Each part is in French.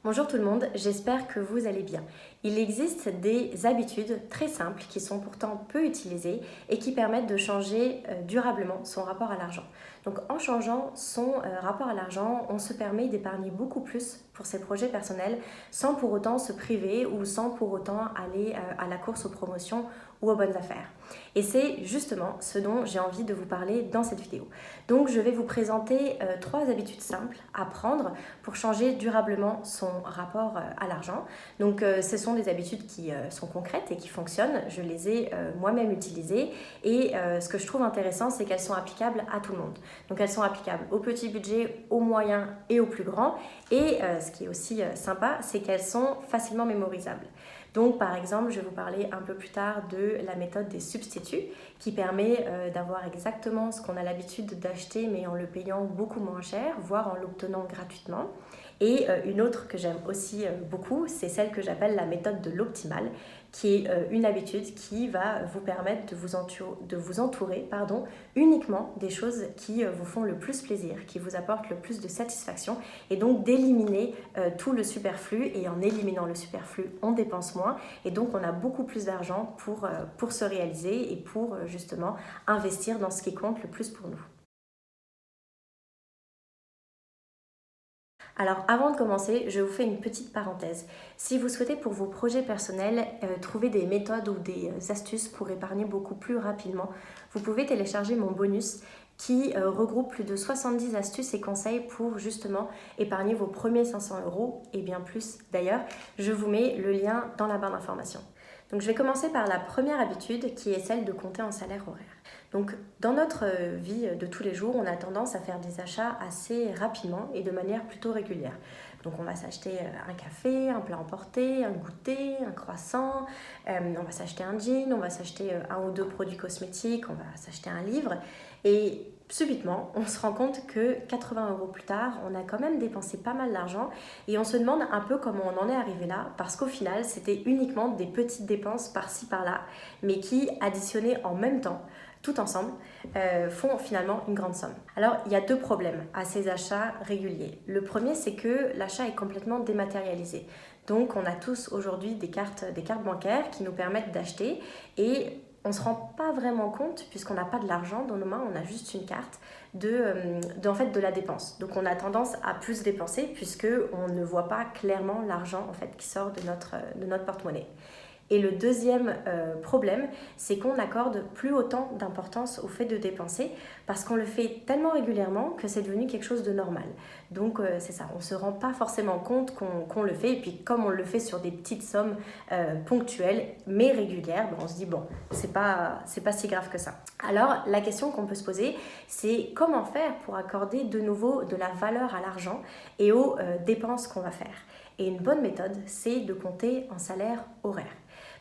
Bonjour tout le monde, j'espère que vous allez bien. Il existe des habitudes très simples qui sont pourtant peu utilisées et qui permettent de changer durablement son rapport à l'argent. Donc en changeant son rapport à l'argent, on se permet d'épargner beaucoup plus pour ses projets personnels sans pour autant se priver ou sans pour autant aller à la course aux promotions ou aux bonnes affaires. Et c'est justement ce dont j'ai envie de vous parler dans cette vidéo. Donc je vais vous présenter 3 habitudes simples à prendre pour changer durablement son rapport à l'argent. Donc ce sont des habitudes qui sont concrètes et qui fonctionnent. Je les ai moi-même utilisées et ce que je trouve intéressant, c'est qu'elles sont applicables à tout le monde. Donc elles sont applicables au petit budget, au moyen et au plus grand. Et ce qui est aussi sympa, c'est qu'elles sont facilement mémorisables. Donc par exemple, je vais vous parler un peu plus tard de la méthode des substituts qui permet d'avoir exactement ce qu'on a l'habitude d'acheter mais en le payant beaucoup moins cher, voire en l'obtenant gratuitement. Et une autre que j'aime aussi beaucoup, c'est celle que j'appelle la méthode de l'optimal, qui est une habitude qui va vous permettre de vous entourer uniquement des choses qui vous font le plus plaisir, qui vous apportent le plus de satisfaction et donc d'éliminer tout le superflu. Et en éliminant le superflu, on dépense moins et donc on a beaucoup plus d'argent pour se réaliser et pour justement investir dans ce qui compte le plus pour nous. Alors avant de commencer, je vous fais une petite parenthèse. Si vous souhaitez pour vos projets personnels trouver des méthodes ou des astuces pour épargner beaucoup plus rapidement, vous pouvez télécharger mon bonus qui regroupe plus de 70 astuces et conseils pour justement épargner vos premiers 500 € et bien plus d'ailleurs. Je vous mets le lien dans la barre d'information. Donc je vais commencer par la première habitude qui est celle de compter en salaire horaire. Donc dans notre vie de tous les jours, on a tendance à faire des achats assez rapidement et de manière plutôt régulière. Donc on va s'acheter un café, un plat emporté, un goûter, un croissant, on va s'acheter un jean, on va s'acheter un ou deux produits cosmétiques, on va s'acheter un livre et subitement, on se rend compte que 80 € plus tard, on a quand même dépensé pas mal d'argent et on se demande un peu comment on en est arrivé là parce qu'au final, c'était uniquement des petites dépenses par-ci par-là mais qui, additionnées en même temps, tout ensemble, font finalement une grande somme. Alors, il y a 2 problèmes à ces achats réguliers. Le premier, c'est que l'achat est complètement dématérialisé. Donc, on a tous aujourd'hui des cartes bancaires qui nous permettent d'acheter et on ne se rend pas vraiment compte, puisqu'on n'a pas de l'argent dans nos mains, on a juste une carte de la dépense. Donc on a tendance à plus dépenser puisqu'on ne voit pas clairement l'argent qui sort de notre porte-monnaie. Et le deuxième problème, c'est qu'on n'accorde plus autant d'importance au fait de dépenser parce qu'on le fait tellement régulièrement que c'est devenu quelque chose de normal. Donc c'est ça, on ne se rend pas forcément compte qu'on le fait. Et puis comme on le fait sur des petites sommes ponctuelles mais régulières, on se dit bon, c'est pas si grave que ça. Alors la question qu'on peut se poser, c'est comment faire pour accorder de nouveau de la valeur à l'argent et aux dépenses qu'on va faire. Et une bonne méthode, c'est de compter en salaire horaire.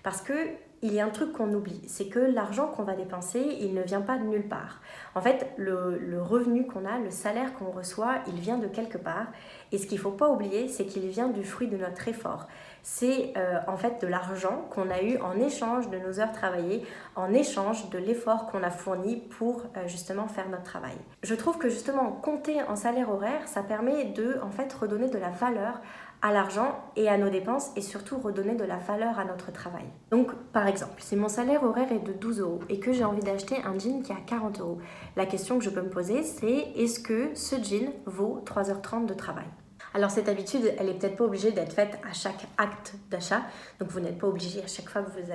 Parce qu'il y a un truc qu'on oublie, c'est que l'argent qu'on va dépenser, il ne vient pas de nulle part. En fait, le revenu qu'on a, le salaire qu'on reçoit, il vient de quelque part. Et ce qu'il ne faut pas oublier, c'est qu'il vient du fruit de notre effort. C'est en fait de l'argent qu'on a eu en échange de nos heures travaillées, en échange de l'effort qu'on a fourni pour justement faire notre travail. Je trouve que justement compter en salaire horaire, ça permet de redonner de la valeur à l'argent et à nos dépenses et surtout redonner de la valeur à notre travail. Donc par exemple, si mon salaire horaire est de 12 € et que j'ai envie d'acheter un jean qui est à 40 €, la question que je peux me poser c'est est-ce que ce jean vaut 3h30 de travail ? Alors cette habitude, elle n'est peut-être pas obligée d'être faite à chaque acte d'achat. Donc vous n'êtes pas obligé à chaque fois que vous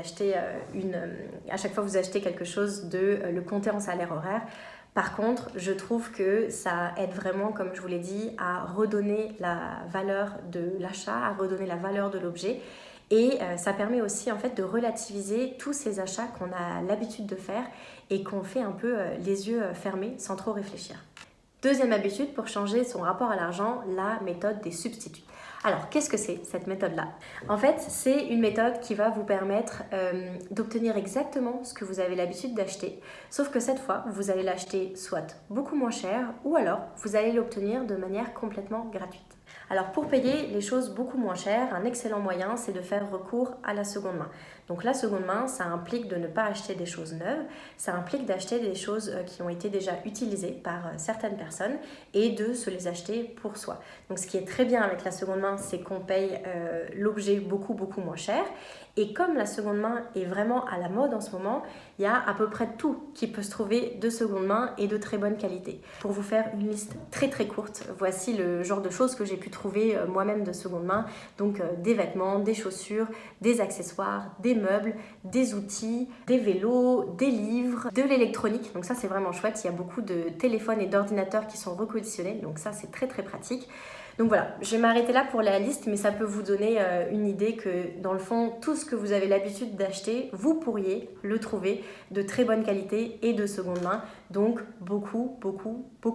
achetez quelque chose de le compter en salaire horaire. Par contre, je trouve que ça aide vraiment, comme je vous l'ai dit, à redonner la valeur de l'achat, à redonner la valeur de l'objet. Et ça permet aussi de relativiser tous ces achats qu'on a l'habitude de faire et qu'on fait un peu les yeux fermés sans trop réfléchir. Deuxième habitude pour changer son rapport à l'argent, la méthode des substituts. Alors, qu'est-ce que c'est cette méthode-là ? En fait, c'est une méthode qui va vous permettre d'obtenir exactement ce que vous avez l'habitude d'acheter, sauf que cette fois, vous allez l'acheter soit beaucoup moins cher ou alors vous allez l'obtenir de manière complètement gratuite. Alors pour payer les choses beaucoup moins chères, un excellent moyen c'est de faire recours à la seconde main. Donc la seconde main, ça implique de ne pas acheter des choses neuves, ça implique d'acheter des choses qui ont été déjà utilisées par certaines personnes et de se les acheter pour soi. Donc ce qui est très bien avec la seconde main, c'est qu'on paye l'objet beaucoup moins cher. Et comme la seconde main est vraiment à la mode en ce moment, il y a à peu près tout qui peut se trouver de seconde main et de très bonne qualité. Pour vous faire une liste très courte, voici le genre de choses que j'ai pu trouver moi-même de seconde main. Donc des vêtements, des chaussures, des accessoires, des meubles, des outils, des vélos, des livres, de l'électronique. Donc ça c'est vraiment chouette, il y a beaucoup de téléphones et d'ordinateurs qui sont reconditionnés, donc ça c'est très pratique. Donc voilà, je vais m'arrêter là pour la liste, mais ça peut vous donner une idée que dans le fond, tout ce que vous avez l'habitude d'acheter, vous pourriez le trouver de très bonne qualité et de seconde main, donc beaucoup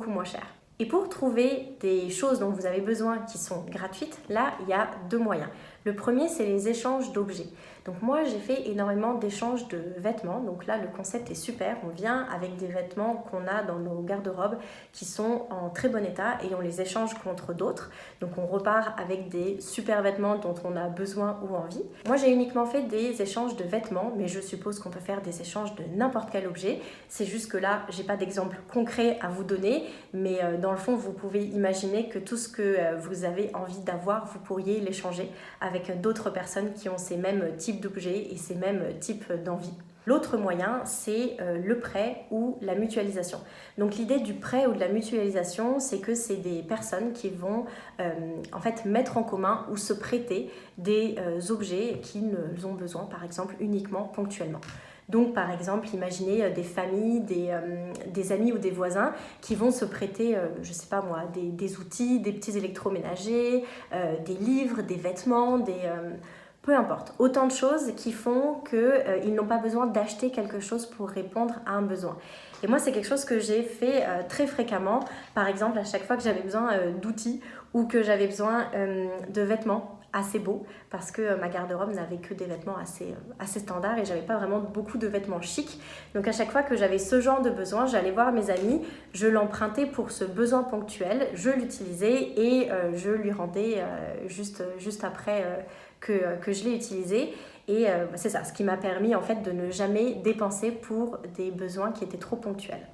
moins cher. Et pour trouver des choses dont vous avez besoin qui sont gratuites, là, il y a deux moyens. Le premier, c'est les échanges d'objets. Donc moi, j'ai fait énormément d'échanges de vêtements. Donc là, le concept est super. On vient avec des vêtements qu'on a dans nos garde-robes qui sont en très bon état et on les échange contre d'autres. Donc on repart avec des super vêtements dont on a besoin ou envie. Moi, j'ai uniquement fait des échanges de vêtements, mais je suppose qu'on peut faire des échanges de n'importe quel objet. C'est juste que là, j'ai pas d'exemple concret à vous donner, mais dans le fond, vous pouvez imaginer que tout ce que vous avez envie d'avoir, vous pourriez l'échanger avec d'autres personnes qui ont ces mêmes types d'objets et ces mêmes types d'envies. L'autre moyen, c'est le prêt ou la mutualisation. Donc l'idée du prêt ou de la mutualisation, c'est que c'est des personnes qui vont en fait mettre en commun ou se prêter des objets qu'ils ont besoin, par exemple, uniquement ponctuellement. Donc par exemple, imaginez des familles, des amis ou des voisins qui vont se prêter, je sais pas moi, des outils, des petits électroménagers, des livres, des vêtements, peu importe. Autant de choses qui font qu'ils n'ont pas besoin d'acheter quelque chose pour répondre à un besoin. Et moi, c'est quelque chose que j'ai fait très fréquemment. Par exemple, à chaque fois que j'avais besoin d'outils ou que j'avais besoin de vêtements assez beaux, parce que ma garde-robe n'avait que des vêtements assez standards et j'avais pas vraiment beaucoup de vêtements chics. Donc à chaque fois que j'avais ce genre de besoin, j'allais voir mes amis, je l'empruntais pour ce besoin ponctuel, je l'utilisais et je lui rendais juste après que je l'ai utilisé. Et c'est ça, ce qui m'a permis en fait de ne jamais dépenser pour des besoins qui étaient trop ponctuels.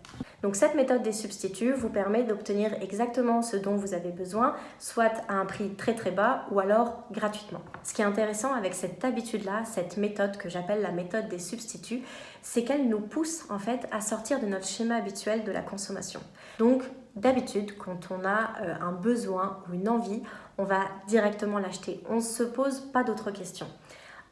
Donc cette méthode des substituts vous permet d'obtenir exactement ce dont vous avez besoin, soit à un prix très bas ou alors gratuitement. Ce qui est intéressant avec cette habitude-là, cette méthode que j'appelle la méthode des substituts, c'est qu'elle nous pousse en fait à sortir de notre schéma habituel de la consommation. Donc d'habitude, quand on a un besoin ou une envie, on va directement l'acheter. On ne se pose pas d'autres questions.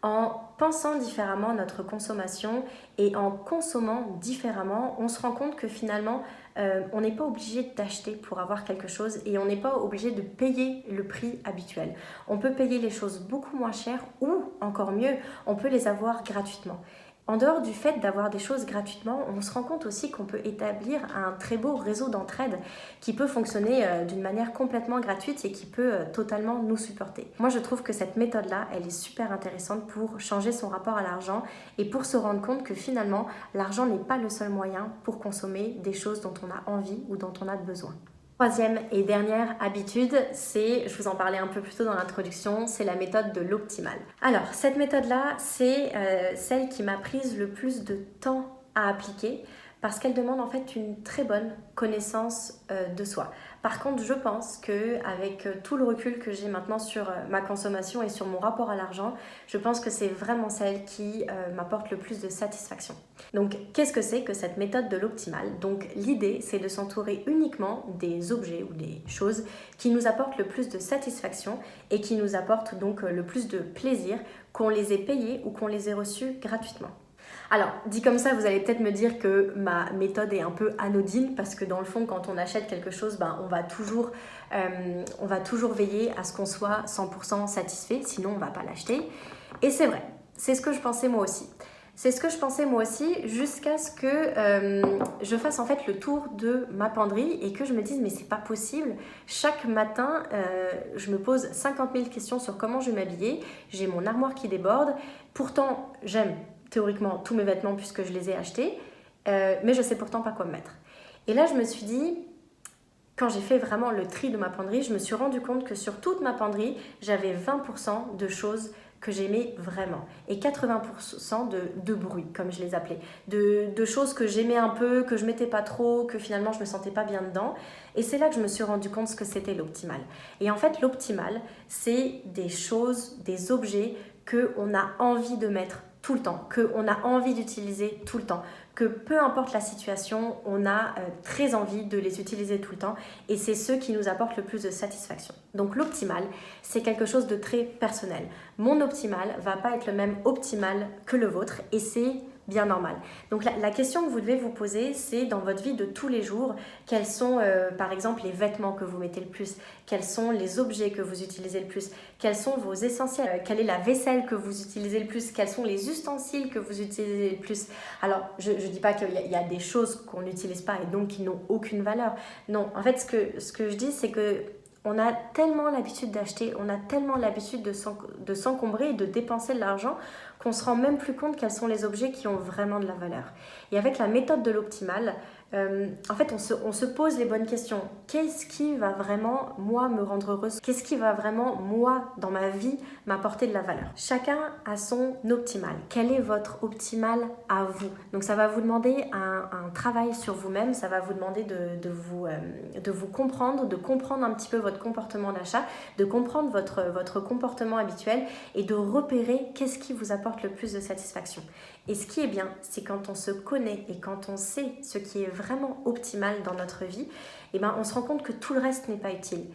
En pensant différemment notre consommation et en consommant différemment, on se rend compte que finalement, on n'est pas obligé d'acheter pour avoir quelque chose et on n'est pas obligé de payer le prix habituel. On peut payer les choses beaucoup moins chères ou, encore mieux, on peut les avoir gratuitement. En dehors du fait d'avoir des choses gratuitement, on se rend compte aussi qu'on peut établir un très beau réseau d'entraide qui peut fonctionner d'une manière complètement gratuite et qui peut totalement nous supporter. Moi, je trouve que cette méthode-là, elle est super intéressante pour changer son rapport à l'argent et pour se rendre compte que finalement, l'argent n'est pas le seul moyen pour consommer des choses dont on a envie ou dont on a besoin. Troisième et dernière habitude, c'est, je vous en parlais un peu plus tôt dans l'introduction, c'est la méthode de l'optimal. Alors, cette méthode-là, c'est celle qui m'a prise le plus de temps à appliquer parce qu'elle demande en fait une très bonne connaissance de soi. Par contre, je pense qu'avec tout le recul que j'ai maintenant sur ma consommation et sur mon rapport à l'argent, je pense que c'est vraiment celle qui m'apporte le plus de satisfaction. Donc, qu'est-ce que c'est que cette méthode de l'optimal ? Donc, l'idée, c'est de s'entourer uniquement des objets ou des choses qui nous apportent le plus de satisfaction et qui nous apportent donc le plus de plaisir, qu'on les ait payés ou qu'on les ait reçus gratuitement. Alors, dit comme ça, vous allez peut-être me dire que ma méthode est un peu anodine parce que dans le fond, quand on achète quelque chose, on va toujours veiller à ce qu'on soit 100% satisfait, sinon on ne va pas l'acheter. Et c'est vrai, c'est ce que je pensais moi aussi. C'est ce que je pensais moi aussi jusqu'à ce que je fasse en fait le tour de ma penderie et que je me dise mais c'est pas possible. Chaque matin, je me pose 50 000 questions sur comment je vais m'habiller. J'ai mon armoire qui déborde. Pourtant, j'aime théoriquement tous mes vêtements puisque je les ai achetés, mais je sais pourtant pas quoi me mettre. Et là, je me suis dit, quand j'ai fait vraiment le tri de ma penderie, je me suis rendu compte que sur toute ma penderie, j'avais 20% de choses que j'aimais vraiment et 80% de bruit, comme je les appelais, de choses que j'aimais un peu, que je mettais pas trop, que finalement je me sentais pas bien dedans. Et c'est là que je me suis rendu compte ce que c'était l'optimal. Et en fait, l'optimal, c'est des choses, des objets qu'on a envie de mettre tout le temps, qu'on a envie d'utiliser tout le temps, que peu importe la situation, on a très envie de les utiliser tout le temps et c'est ceux qui nous apportent le plus de satisfaction. Donc l'optimal, c'est quelque chose de très personnel. Mon optimal va pas être le même optimal que le vôtre et c'est bien normal. Donc la question que vous devez vous poser, c'est dans votre vie de tous les jours, quels sont par exemple les vêtements que vous mettez le plus, quels sont les objets que vous utilisez le plus, quels sont vos essentiels, quelle est la vaisselle que vous utilisez le plus, quels sont les ustensiles que vous utilisez le plus. Alors je ne dis pas qu'il y a des choses qu'on n'utilise pas et donc qui n'ont aucune valeur. Non, en fait ce que je dis c'est que on a tellement l'habitude d'acheter, on a tellement l'habitude de s'encombrer et de dépenser de l'argent qu'on se rend même plus compte quels sont les objets qui ont vraiment de la valeur. Et avec la méthode de l'optimal, en fait, on se pose les bonnes questions. Qu'est-ce qui va vraiment, moi, me rendre heureuse? Qu'est-ce qui va vraiment, moi, dans ma vie, m'apporter de la valeur? Chacun a son optimal. Quel est votre optimal à vous? Donc, ça va vous demander un travail sur vous-même. Ça va vous demander de vous comprendre, de comprendre un petit peu votre comportement d'achat, de comprendre votre comportement habituel et de repérer qu'est-ce qui vous apporte le plus de satisfaction. Et ce qui est bien, c'est quand on se connaît et quand on sait ce qui est vraiment optimal dans notre vie, eh ben, on se rend compte que tout le reste n'est pas utile.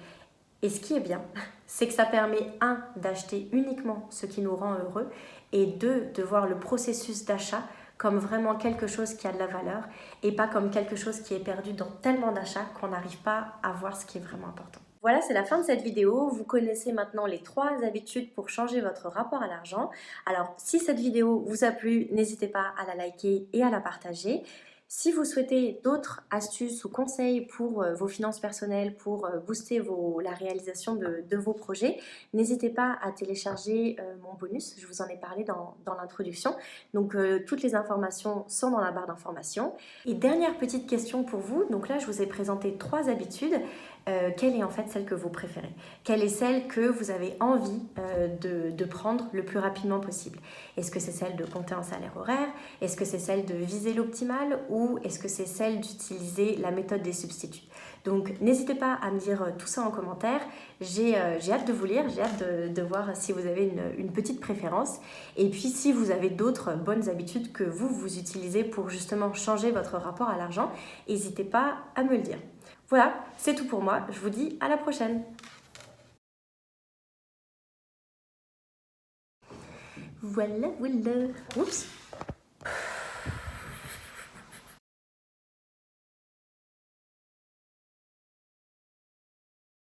Et ce qui est bien, c'est que ça permet, un, d'acheter uniquement ce qui nous rend heureux, et deux, de voir le processus d'achat comme vraiment quelque chose qui a de la valeur, et pas comme quelque chose qui est perdu dans tellement d'achats qu'on n'arrive pas à voir ce qui est vraiment important. Voilà, c'est la fin de cette vidéo. Vous connaissez maintenant les 3 habitudes pour changer votre rapport à l'argent. Alors, si cette vidéo vous a plu, n'hésitez pas à la liker et à la partager. Si vous souhaitez d'autres astuces ou conseils pour vos finances personnelles, pour booster la réalisation de vos projets, n'hésitez pas à télécharger mon bonus. Je vous en ai parlé dans l'introduction. Donc, toutes les informations sont dans la barre d'informations. Et dernière petite question pour vous. Donc là, je vous ai présenté 3 habitudes. Quelle est en fait celle que vous préférez? Quelle est celle que vous avez envie de prendre le plus rapidement possible? Est-ce que c'est celle de compter un salaire horaire? Est-ce que c'est celle de viser l'optimal? Ou est-ce que c'est celle d'utiliser la méthode des substituts? Donc n'hésitez pas à me dire tout ça en commentaire. J'ai hâte de vous lire, j'ai hâte de voir si vous avez une petite préférence. Et puis si vous avez d'autres bonnes habitudes que vous utilisez pour justement changer votre rapport à l'argent, n'hésitez pas à me le dire. Voilà, c'est tout pour moi. Je vous dis à la prochaine. Voilà, voilà. Oups.